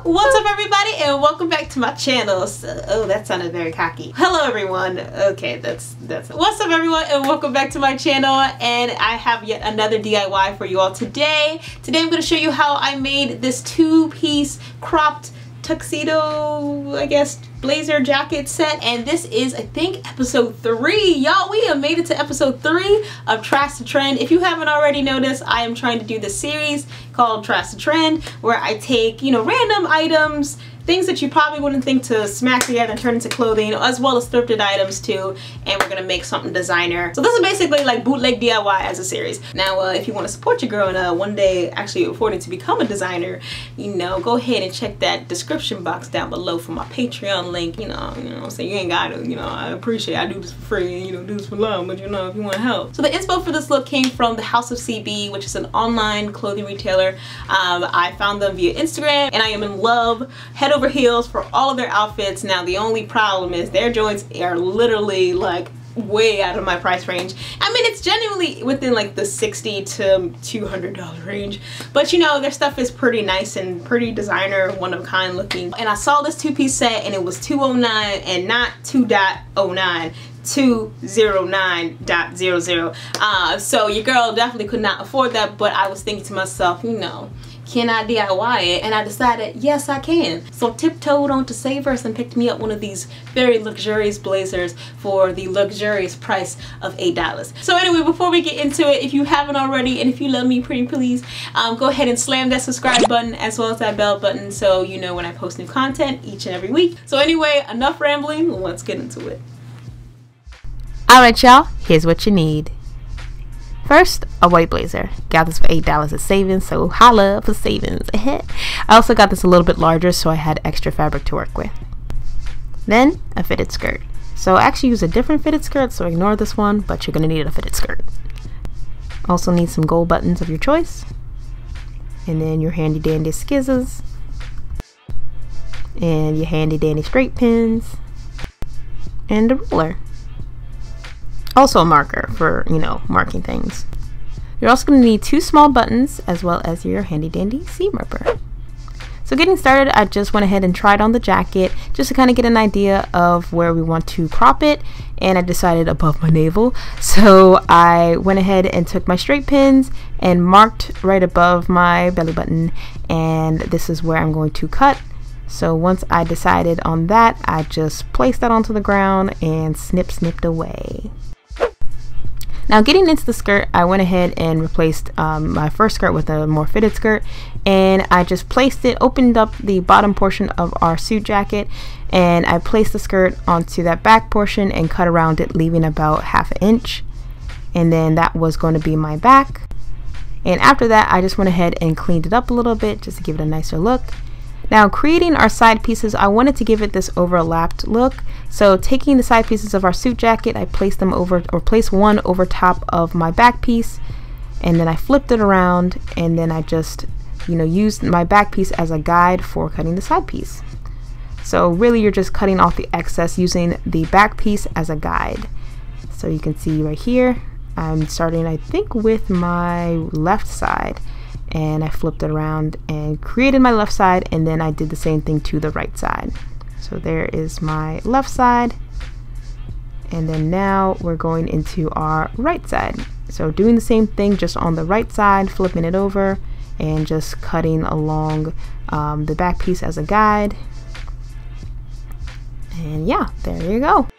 What's up, everybody, and welcome back to my channel. Oh, that sounded very cocky. Hello, everyone. Okay, that's what's up, everyone, and welcome back to my channel. And I have yet another DIY for you all today. Today I'm going to show you how I made this two-piece cropped tuxedo, I guess, blazer jacket set. And this is, I think, episode 3. Y'all, we have made it to episode 3 of Trash to Trend. If you haven't already noticed, I am trying to do this series called Trash to Trend, where I take, random items, things that you probably wouldn't think to smack together and turn into clothing, as well as thrifted items too, and we're gonna make something designer. So this is basically like bootleg DIY as a series. Now, if you want to support your girl and one day actually affording to become a designer, go ahead and check that description box down below for my Patreon link. So you ain't gotta, I appreciate I do this for free and do this for love, but if you want to help. So the inspo for this look came from the House of CB, which is an online clothing retailer. I found them via Instagram, and I am in love. Head over heels for all of their outfits. Now the only problem is their joints are literally like way out of my price range. I mean, it's genuinely within like the $60 to $200 range, but their stuff is pretty nice and pretty designer, one of a kind looking. And I saw this two-piece set and it was $209 and not 2.09, 209.00. So your girl definitely could not afford that, but I was thinking to myself, can I DIY it? And I decided, yes, I can. So tiptoed onto Savers and picked me up one of these very luxurious blazers for the luxurious price of $8. So anyway, before we get into it, if you haven't already, and if you love me, pretty please, go ahead and slam that subscribe button as well as that bell button so you know when I post new content each and every week. So anyway, enough rambling, let's get into it. Alright, y'all, here's what you need. First, a white blazer. Got this for $8 at savings, so holla for savings. I also got this a little bit larger, so I had extra fabric to work with. Then, a fitted skirt. So I actually use a different fitted skirt, so ignore this one, but you're going to need a fitted skirt. Also need some gold buttons of your choice. And then your handy dandy skizzes. And your handy dandy straight pins. And a ruler. Also a marker for, marking things. You're also going to need 2 small buttons as well as your handy dandy seam ripper. So getting started, I just went ahead and tried on the jacket just to kind of get an idea of where we want to crop it, and I decided above my navel. So I went ahead and took my straight pins and marked right above my belly button, and this is where I'm going to cut. So once I decided on that, I just placed that onto the ground and snipped away. Now getting into the skirt, I went ahead and replaced my first skirt with a more fitted skirt, and I just opened up the bottom portion of our suit jacket, and I placed the skirt onto that back portion and cut around it, leaving about ½ inch, and then that was going to be my back. And after that, I just went ahead and cleaned it up a little bit just to give it a nicer look. Now creating our side pieces, I wanted to give it this overlapped look. So taking the side pieces of our suit jacket, I placed them over, or placed one over top of my back piece, and then I flipped it around, and then I just, used my back piece as a guide for cutting the side piece. So really you're just cutting off the excess using the back piece as a guide. So you can see right here, I'm starting, I think, with my left side. And I flipped it around and created my left side, and then I did the same thing to the right side. So there is my left side, and then now we're going into our right side. So doing the same thing just on the right side, flipping it over and just cutting along the back piece as a guide. And yeah, there you go.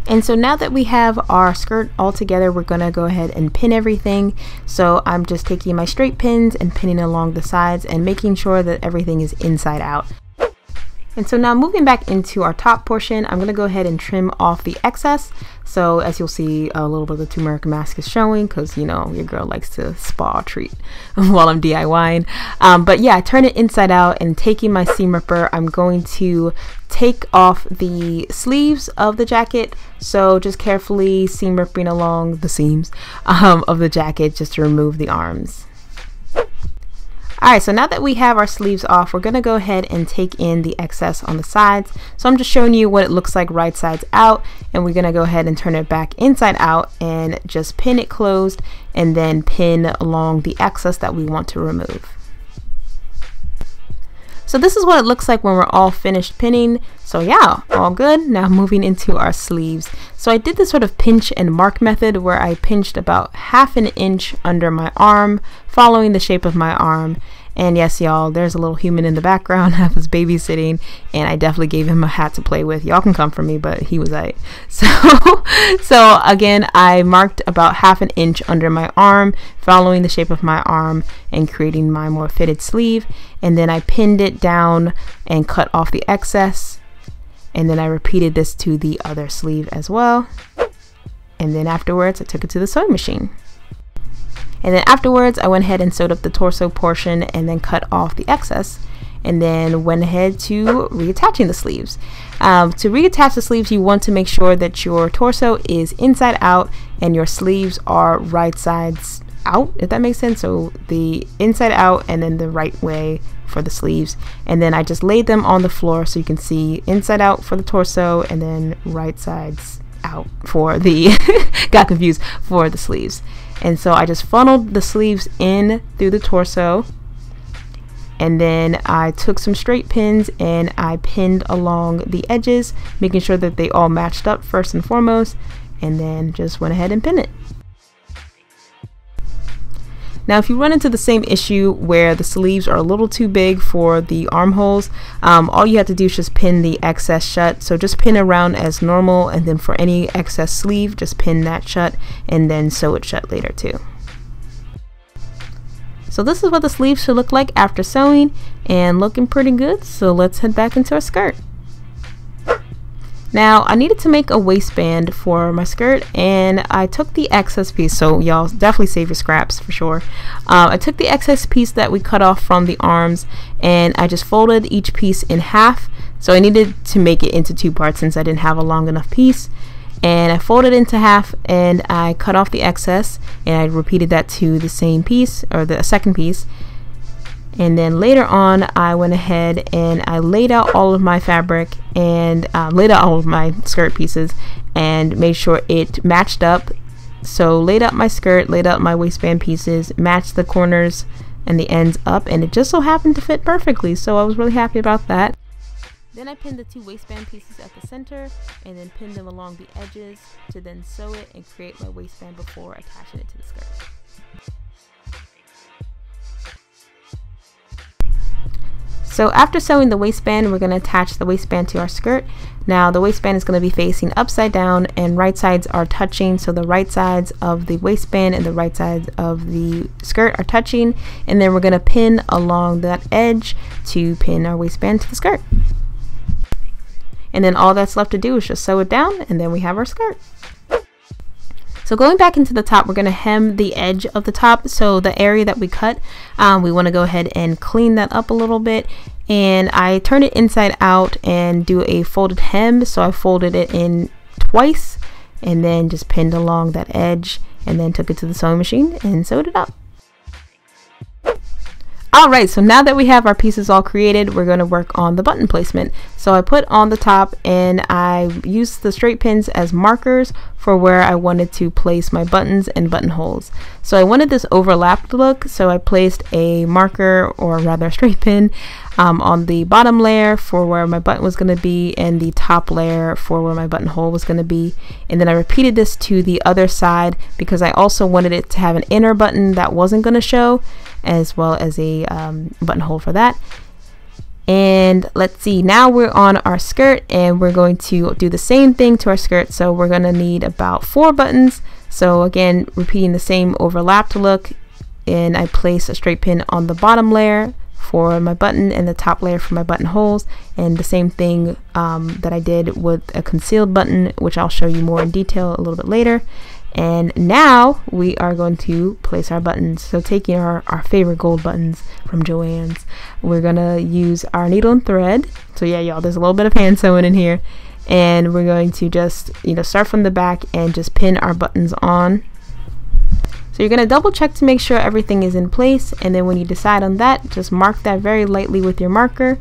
And so now that we have our skirt all together, we're gonna go ahead and pin everything. So I'm just taking my straight pins and pinning along the sides and making sure that everything is inside out. And so now moving back into our top portion, I'm gonna go ahead and trim off the excess. So as you'll see, a little bit of the turmeric mask is showing because, your girl likes to spa treat while I'm DIYing. But yeah, turn it inside out, and taking my seam ripper, I'm going to take off the sleeves of the jacket. So just carefully seam ripping along the seams of the jacket just to remove the arms. Alright, so now that we have our sleeves off, we're going to go ahead and take in the excess on the sides. So I'm just showing you what it looks like right sides out, and we're going to go ahead and turn it back inside out and just pin it closed, and then pin along the excess that we want to remove. So this is what it looks like when we're all finished pinning. So yeah, all good. Now moving into our sleeves. So I did this sort of pinch and mark method where I pinched about 1/2 inch under my arm, following the shape of my arm. And yes, y'all, there's a little human in the background. I was babysitting, and I definitely gave him a hat to play with. Y'all can come for me, but he was right. So again, I marked about 1/2 inch under my arm, following the shape of my arm and creating my more fitted sleeve. And then I pinned it down and cut off the excess. And then I repeated this to the other sleeve as well. And then afterwards, I took it to the sewing machine. And then afterwards, I went ahead and sewed up the torso portion and then cut off the excess, and then went ahead to reattaching the sleeves. To reattach the sleeves, you want to make sure that your torso is inside out and your sleeves are right sides out, if that makes sense. So the inside out and then the right way for the sleeves. And then I just laid them on the floor so you can see inside out for the torso and then right sides out for the got confused for the sleeves. And so I just funneled the sleeves in through the torso, and then I took some straight pins and I pinned along the edges, making sure that they all matched up first and foremost, and then just went ahead and pinned it. Now, if you run into the same issue where the sleeves are a little too big for the armholes, all you have to do is just pin the excess shut. So just pin around as normal, and then for any excess sleeve, just pin that shut and then sew it shut later too. So this is what the sleeves should look like after sewing, and looking pretty good. So let's head back into our skirt. Now I needed to make a waistband for my skirt, and I took the excess piece, so y'all definitely save your scraps for sure. I took the excess piece that we cut off from the arms, and I just folded each piece in half. So I needed to make it into 2 parts since I didn't have a long enough piece. And I folded it into half and I cut off the excess, and I repeated that to the same piece, or the second piece. And then later on, I went ahead and I laid out all of my fabric and laid out all of my skirt pieces and made sure it matched up. So laid out my skirt, laid out my waistband pieces, matched the corners and the ends up, and it just so happened to fit perfectly. So I was really happy about that. Then I pinned the 2 waistband pieces at the center and then pinned them along the edges to then sew it and create my waistband before attaching it to the skirt. So after sewing the waistband, we're going to attach the waistband to our skirt. Now the waistband is going to be facing upside down and right sides are touching. So the right sides of the waistband and the right sides of the skirt are touching. And then we're going to pin along that edge to pin our waistband to the skirt. And then all that's left to do is just sew it down, and then we have our skirt. So going back into the top, we're going to hem the edge of the top. So the area that we cut, we want to go ahead and clean that up a little bit. And I turned it inside out and do a folded hem. So I folded it in twice and then just pinned along that edge, and then took it to the sewing machine and sewed it up. Alright, so now that we have our pieces all created, we're going to work on the button placement. So I put on the top and I used the straight pins as markers for where I wanted to place my buttons and buttonholes. So I wanted this overlapped look, so I placed a marker, or rather a straight pin, on the bottom layer for where my button was going to be, and the top layer for where my buttonhole was going to be. And then I repeated this to the other side because I also wanted it to have an inner button that wasn't going to show, as well as a buttonhole for that. And let's see, now we're on our skirt and we're going to do the same thing to our skirt. So we're going to need about 4 buttons. So again, repeating the same overlapped look, and I place a straight pin on the bottom layer for my button and the top layer for my buttonholes, and the same thing that I did with a concealed button, which I'll show you more in detail a little bit later. And now we are going to place our buttons. So taking our favorite gold buttons from Joann's, we're gonna use our needle and thread. So yeah, y'all, there's a little bit of hand sewing in here, and we're going to just, start from the back and just pin our buttons on. So you're gonna double check to make sure everything is in place, and then when you decide on that, just mark that very lightly with your marker.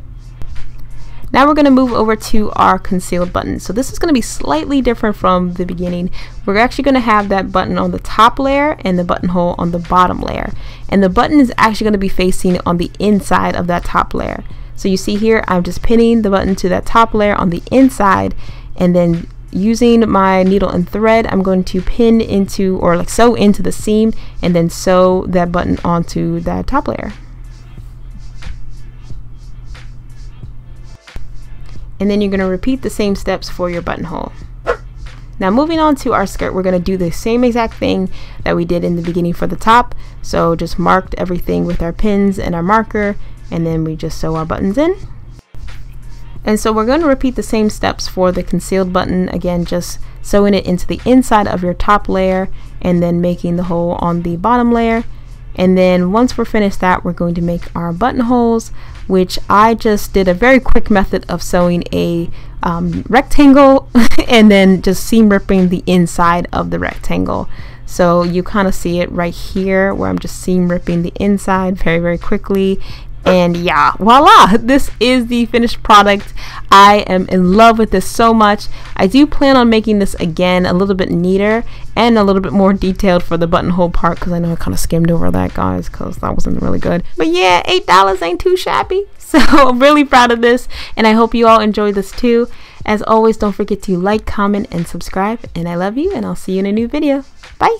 Now we're going to move over to our concealed button. So this is going to be slightly different from the beginning. We're actually going to have that button on the top layer and the buttonhole on the bottom layer. And the button is actually going to be facing on the inside of that top layer. So you see here, I'm just pinning the button to that top layer on the inside, and then using my needle and thread, I'm going to pin into, or like sew into the seam, and then sew that button onto that top layer. And then you're going to repeat the same steps for your buttonhole. Now moving on to our skirt, we're going to do the same exact thing that we did in the beginning for the top. So just marked everything with our pins and our marker, and then we just sew our buttons in. And so we're going to repeat the same steps for the concealed button. Again, just sewing it into the inside of your top layer and then making the hole on the bottom layer. And then once we're finished that, we're going to make our buttonholes, which I just did a very quick method of sewing a rectangle and then just seam ripping the inside of the rectangle. So you kind of see it right here where I'm just seam ripping the inside very, very quickly. And yeah, voila, this is the finished product. I am in love with this so much. I do plan on making this again a little bit neater and a little bit more detailed for the buttonhole part, because I know I kind of skimmed over that, guys, because that wasn't really good. But yeah, $8 ain't too shabby. So I'm really proud of this, and I hope you all enjoy this too. As always, don't forget to like, comment, and subscribe. And I love you, and I'll see you in a new video. Bye.